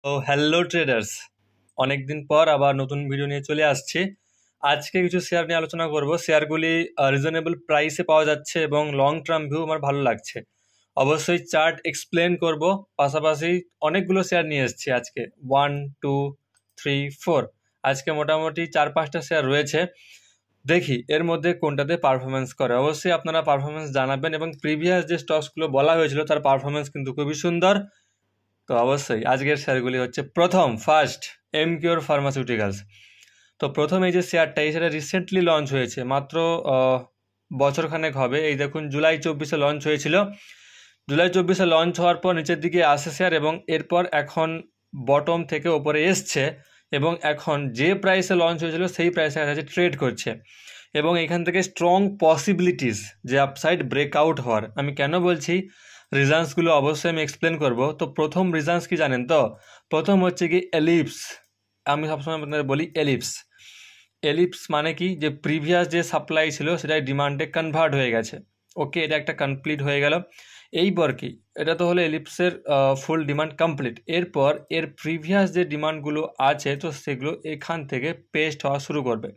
তো hello traders, অনেকদিন পর আবার নতুন ভিডিও নিয়ে চলে আসছি। আজকে কিছু শেয়ার নিয়ে আলোচনা করব। শেয়ারগুলি রিজনেবল প্রাইসে পাওয়া যাচ্ছে এবং লং টার্ম ভিউ আমার ভালো লাগছে। অবশ্যই চার্ট এক্সপ্লেন করব, পাশাপাশি অনেকগুলো শেয়ার নিয়ে এসেছি আজকে। 1 2 3 4 আজকে মোটামুটি 4-5টা শেয়ার রয়েছে। দেখি এর মধ্যে কোনটাতে পারফরমেন্স করে। অবশ্যই আপনারা পারফরমেন্স জানাবেন এবং প্রিভিয়াস যে স্টকসগুলো বলা হয়েছিল তার পারফরমেন্স কিন্তু খুবই সুন্দর। তো অবশ্যই আজকের শেয়ারগুলি হচ্ছে ফার্স্ট এমকিউর ফার্মাসিউটিক্যালস। তো প্রথম এই যে শেয়ারটা, এই শেয়ারটা রিসেন্টলি লঞ্চ হয়েছে, মাত্র বছরখানেক হবে। এই দেখুন, জুলাই 24-এ লঞ্চ হয়েছিল। জুলাই 24-এ লঞ্চ হওয়ার পর নিচের দিকে আসে শেয়ার এবং এরপর এখন বটম থেকে ওপরে এসছে এবং এখন যে প্রাইসে লঞ্চ হয়েছিল সেই প্রাইসে কাছে ট্রেড করছে এবং এখান থেকে স্ট্রং পসিবিলিটিস যে আপসাইড ব্রেকআউট হওয়ার। আমি কেন বলছি, রিজনসগুলো অবশ্যই আমি এক্সপ্লেন করব। তো প্রথম রিজনস কি জানেন তো? প্রথম হচ্ছে কি এলিপস। আমি সবসময় আপনাদের বলি এলিপস। এলিপস মানে কি, যে প্রিভিয়াস যে সাপ্লাই ছিল সেটাই ডিমান্ডে কনভার্ট হয়ে গেছে। ওকে, এটা একটা কমপ্লিট হয়ে গেল। এইবার কি, এটা তো হলো এলিপসের ফুল ডিমান্ড কমপ্লিট। এরপর এর প্রিভিয়াস যে ডিমান্ডগুলো আছে তো সেগুলো এখান থেকে পেস্ট হওয়া শুরু করবে।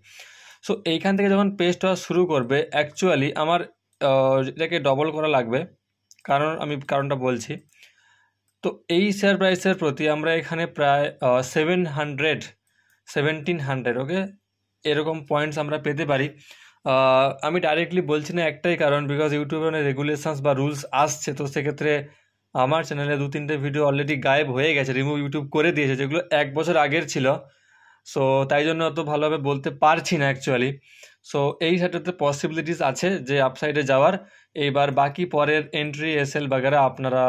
সো এইখান থেকে যখন পেস্ট হওয়া শুরু করবে, অ্যাকচুয়ালি আমার এটাকে ডবল করা লাগবে। আমি কারণটা বলছি। তো এই শেয়ার প্রাইসের প্রতি আমরা এখানে প্রায় 1700 ওকে, এরকম পয়েন্টস আমরা পেতে পারি। আমি ডাইরেক্টলি বলছি না, একটাই কারণ, বিকজ ইউটিউবে অনেক রেগুলেশনস বা রুলস আসছে। তো সেক্ষেত্রে আমার চ্যানেলে 2-3টে ভিডিও অলরেডি গায়েব হয়ে গেছে, রিমুভ ইউটিউব করে দিয়েছে, যেগুলো 1 বছর আগের ছিল। সো তাই জন্য অত ভালোভাবে বলতে পারছি না অ্যাকচুয়ালি। সো এই সেটাতে পসিবিলিটিস আছে যে আপসাইডে যাওয়ার। এইবার বাকি পরের এন্ট্রি এসএল বাগেরা আপনারা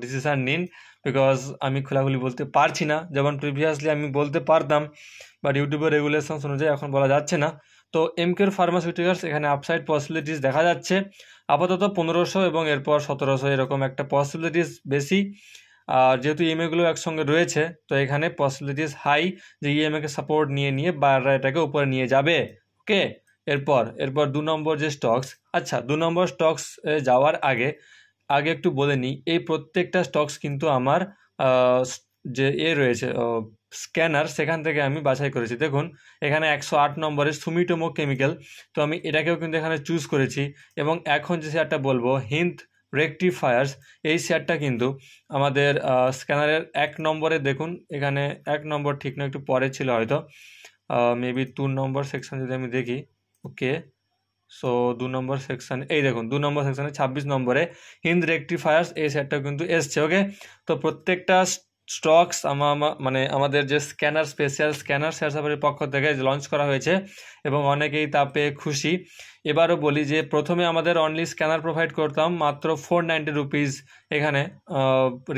ডিসিশান নিন, বিকজ আমি খোলাখুলি বলতে পারছি না। যেমন প্রিভিয়াসলি আমি বলতে পারতাম, বাট ইউটিউবের রেগুলেশনস অনুযায়ী এখন বলা যাচ্ছে না। তো এমকিউর ফার্মাসিউটিক্যালস এখানে আপসাইড পসিবিলিটিস দেখা যাচ্ছে আপাতত 1500 এবং এরপর 1700, এরকম একটা পসিবিলিটিস বেশি। আর যেহেতু ইএমএগুলো একসঙ্গে রয়েছে তো এখানে পসিবিলিটিস হাই যে ইএমএকে সাপোর্ট নিয়ে নিয়ে বায়াররা এটাকে উপরে নিয়ে যাবে। ওকে, এরপর 2 নম্বর যে স্টকস, আচ্ছা 2 নম্বর স্টকস যাওয়ার আগে একটু বলে নিই, এই প্রত্যেকটা স্টকস কিন্তু আমার যে রয়েছে স্ক্যানার, সেখান থেকে আমি বাছাই করেছি। দেখুন এখানে 108 নম্বরের সুমিটোমো কেমিক্যাল, তো আমি এটাকেও কিন্তু এখানে চুজ করেছি। এবং এখন যে শেয়ারটা বলবো, হিন্দ রেকটিফায়ার্স, এই শেয়ারটা কিন্তু আমাদের স্ক্যানারের 1 নম্বরে। দেখুন এখানে 1 নম্বর ঠিক না, একটু পরে ছিল হয়তো, মেবি 2 নম্বর সেকশন যদি আমি দেখি। ওকে, সো 2 নম্বর সেকশন, এই দেখুন 2 নম্বর সেকশনে 26 নম্বরে হিন্দ রেকটিফায়ার্স, এই শেয়ারটা কিন্তু এসছে। ওকে, তো প্রত্যেকটা স্টকস মানে আমাদের যে স্ক্যানার, স্পেশাল স্ক্যানার শেয়ার সাফারির পক্ষ থেকে লঞ্চ করা হয়েছে এবং অনেকেই তা পেয়ে খুশি। এবারও বলি যে প্রথমে আমাদের অনলি স্ক্যানার প্রোভাইড করতাম মাত্র 490 রুপিস। এখানে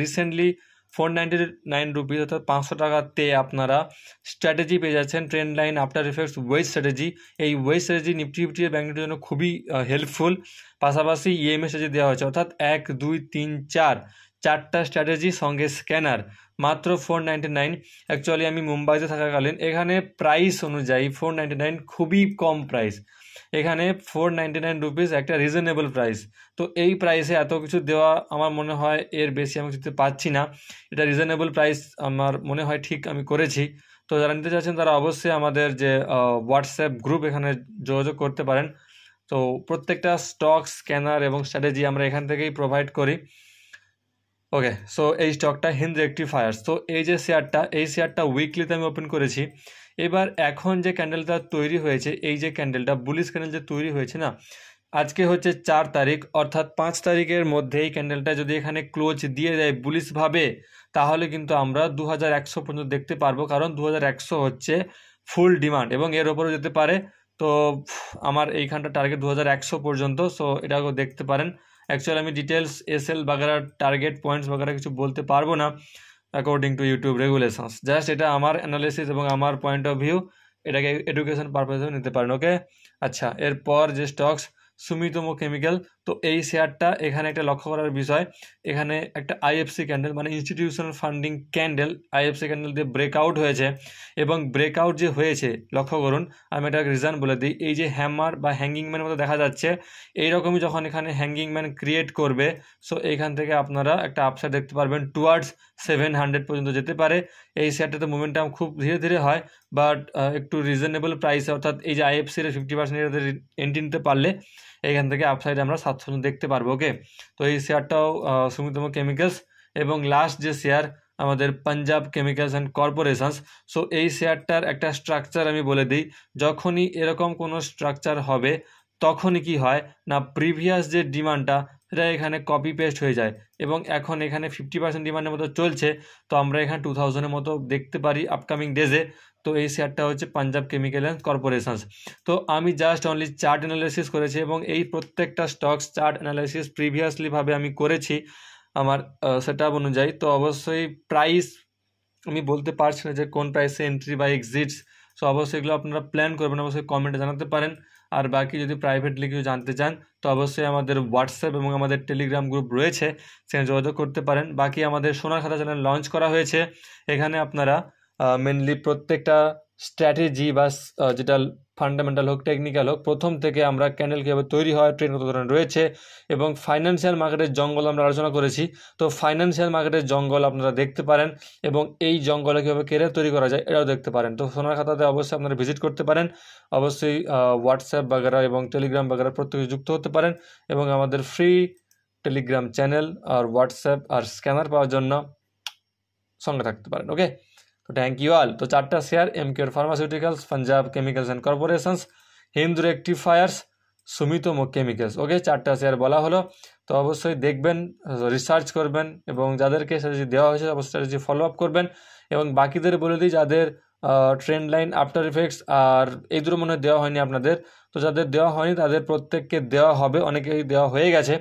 রিসেন্টলি 499 রুপিস, অর্থাৎ 500 টাকাতে আপনারা স্ট্র্যাটেজি পেয়ে যাচ্ছেন, trend line, after effects, wedge strategy. এই wedge strategy Nifty fifty bank নিফটির জন্য খুবই হেল্পফুল। পাশাপাশি ইএমএ স্ট্র্যাটেজি দেওয়া হয়েছে, অর্থাৎ 1 2 3 4 চারটা স্ট্র্যাটেজি সঙ্গে স্ক্যানার, মাত্র 499। অ্যাকচুয়ালি আমি মুম্বাইতে থাকাকালীন এখানে প্রাইস অনুযায়ী 499 খুবই কম প্রাইস। এখানে 499 রুপিস একটা রিজনেবল প্রাইস। তো এই প্রাইসে এত কিছু দেওয়া আমার মনে হয় এর বেশি আমি দিতে পারছি না। এটা রিজনেবল প্রাইস আমার মনে হয়, ঠিক আমি করেছি। তো যারা নিতে চাচ্ছেন তারা অবশ্যই আমাদের যে হোয়াটসঅ্যাপ গ্রুপ, এখানে যোগাযোগ করতে পারেন। তো প্রত্যেকটা স্টক, স্ক্যানার এবং স্ট্র্যাটেজি আমরা এখান থেকেই প্রোভাইড করি। ওকে, সো এই স্টকটা হিন্দ রেকটিফায়ার্স। তো এই যে শেয়ারটা, এই শেয়ারটা উইকলিতে আমি ওপেন করেছি। এবার এখন যে ক্যান্ডেলটা তৈরি হয়েছে, এই যে ক্যান্ডেলটা বুলিশ ক্যান্ডেল যে তৈরি হয়েছে না, আজকে হচ্ছে 4 তারিখ, অর্থাৎ 5 তারিখের মধ্যে এই ক্যান্ডেলটা যদি এখানে ক্লোজ দিয়ে দেয় বুলিশভাবে, তাহলে কিন্তু আমরা 2100 পর্যন্ত দেখতে পারবো, কারণ 2100 হচ্ছে ফুল ডিমান্ড এবং এর ওপরও যেতে পারে। তো আমার এইখানটা টার্গেট 2100 পর্যন্ত। সো এটাকেও দেখতে পারেন। অ্যাকচুয়ালি আমি ডিটেলস এসএল বাগেরা টার্গেট পয়েন্টস বাগেরা কিছু বলতে পারবো না according to YouTube regulations. Just এটা আমার অ্যানালিসিস এবং আমার পয়েন্ট অফ ভিউ, এটাকে এডুকেশন পারপাসেও নিতে পারেন। ওকে, আচ্ছা এরপর যে স্টকস, সুমিতোমো কেমিক্যাল। তো এই শেয়ারটা এখানে একটা লক্ষ্য করার বিষয়, এখানে একটা আইএফসি ক্যান্ডেল মানে institutional funding candle, IFC candle দিয়ে ব্রেকআউট হয়েছে এবং ব্রেকআউট যে হয়েছে, লক্ষ্য করুন, আমি একটা রিজন বলে দিই। এই যে হ্যামার বা হ্যাঙ্গিং ম্যানের মতো দেখা যাচ্ছে, এইরকমই যখন এখানে হ্যাঙ্গিং ম্যান ক্রিয়েট করবে, সো এইখান থেকে আপনারা একটা আপসাইড দেখতে পারবেন টুয়ার্ডস 700 পর্যন্ত যেতে পারে। এই শেয়ারটাতে মোমেন্টাম খুব ধীরে ধীরে হয়, বাট একটু রিজনেবল প্রাইসে, অর্থাৎ এই যে আইএফসির 50% এন্ট্রি নিতে পারলে এখান থেকে আপসাইডে আমরা 700 দেখতে পারবো। ওকে, তো এই শেয়ারটাও সুমিতম কেমিক্যালস। এবং লাস্ট যে শেয়ার আমাদের Punjab chemicals and corporations. So এই শেয়ারটার একটা স্ট্রাকচার আমি বলে দিই। যখনই এরকম কোনো স্ট্রাকচার হবে তখনই কি হয় না, প্রিভিয়াস যে ডিমান্ডটা সেটা এখানে কপি পেস্ট হয়ে যায়, এবং এখন এখানে 50% ডিমান্ডের মতো চলছে। তো আমরা এখানে 2000-এর মতো দেখতে পারি আপকামিং ডেজে। তো এই শেয়ারটা হচ্ছে পাঞ্জাব কেমিক্যাল অ্যান্ড কর্পোরেশনস। তো আমি জাস্ট অনলি চার্ট অ্যানালাইসিস করেছি, এবং এই প্রত্যেকটা স্টকস চার্ট অ্যানালাইসিস প্রিভিয়াসলিভাবে আমি করেছি আমার সেটআপ অনুযায়ী। তো অবশ্যই প্রাইস আমি বলতে পারছি না যে কোন প্রাইসে এন্ট্রি বা এক্সিটস। সো অবশ্যই এগুলো আপনারা প্ল্যান করবেন, অবশ্যই কমেন্টে জানাতে পারেন। আর বাকি যদি প্রাইভেটলি কেউ জানতে চান তো অবশ্যই আমাদের হোয়াটসঅ্যাপ এবং আমাদের টেলিগ্রাম গ্রুপ রয়েছে, সেখানে যোগাযোগ করতে পারেন। বাকি আমাদের সোনার খাতা চ্যানেল লঞ্চ করা হয়েছে, এখানে আপনারা মেনলি প্রত্যেকটা স্ট্র্যাটেজি বা যেটা ফান্ডামেন্টাল হোক টেকনিক্যাল হোক, প্রথম থেকে আমরা ক্যান্ডেল কীভাবে তৈরি হয়, ট্রেন্ড কত ধরনের রয়েছে, এবং ফাইন্যান্সিয়াল মার্কেটের জঙ্গল আমরা আলোচনা করেছি। তো ফাইন্যান্সিয়াল মার্কেটের জঙ্গল আপনারা দেখতে পারেন, এবং এই জঙ্গলে কীভাবে কেরিয়ার তৈরি করা যায় এটাও দেখতে পারেন। তো সোনার খাতাতে অবশ্যই আপনারা ভিজিট করতে পারেন, অবশ্যই হোয়াটসঅ্যাপ বাগেরা এবং টেলিগ্রাম বাগেরা প্রত্যেকে যুক্ত হতে পারেন, এবং আমাদের ফ্রি টেলিগ্রাম চ্যানেল আর হোয়াটসঅ্যাপ আর স্ক্যানার পাওয়ার জন্য সঙ্গে থাকতে পারেন। ওকে, তো থ্যাংক ইউ অল। তো চারটা share, Emcure pharmaceuticals, Punjab chemicals and corporations, Hindu rectifiers, Sumitomo chemicals. Okay, চারটা শেয়ার বলা হলো। তো অবশ্যই দেখবেন, রিসার্চ করবেন, এবং যাদেরকে স্ট্র্যাটেজি দেওয়া হয়েছে অবশ্যই স্ট্র্যাটেজি ফলো আপ করবেন। এবং বাকিদের বলে দিই যাদের ট্রেন্ড লাইন, আফটার ইফেক্টস আর এই দুটো মনে হয় দেওয়া হয়নি আপনাদের, তো যাদের দেওয়া হয়নি তাদের প্রত্যেককে দেওয়া হবে, অনেকেই দেওয়া হয়ে গেছে।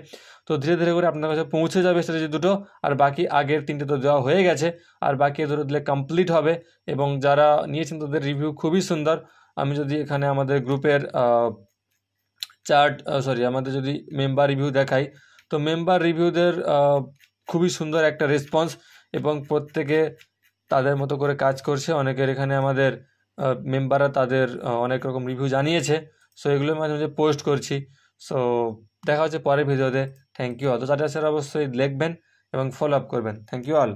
তো ধীরে ধীরে করে আপনার কাছে পৌঁছে যাবে স্ট্র্যাটেজি দুটো, আর বাকি আগের তিনটে তো দেওয়া হয়ে গেছে, আর বাকি দুটো দিলে কমপ্লিট হবে। এবং যারা নিয়েছেন তাদের রিভিউ খুবই সুন্দর। আমি যদি এখানে আমাদের গ্রুপের আমাদের যদি মেম্বার রিভিউ দেখাই, তো মেম্বার রিভিউদের খুবই সুন্দর একটা রেসপন্স, এবং প্রত্যেকে তাদের মতো করে কাজ করছে। অনেকের এখানে আমাদের মেম্বাররা তাদের অনেক রকম রিভিউ জানিয়েছে, সো এগুলো মাঝে মাঝে পোস্ট করছি। সো দেখা হচ্ছে পরের ভিডিওতে। Thank you all. তো চারটা স্যার অবশ্যই লিখবেন এবং ফলো আপ করবেন। Thank you all.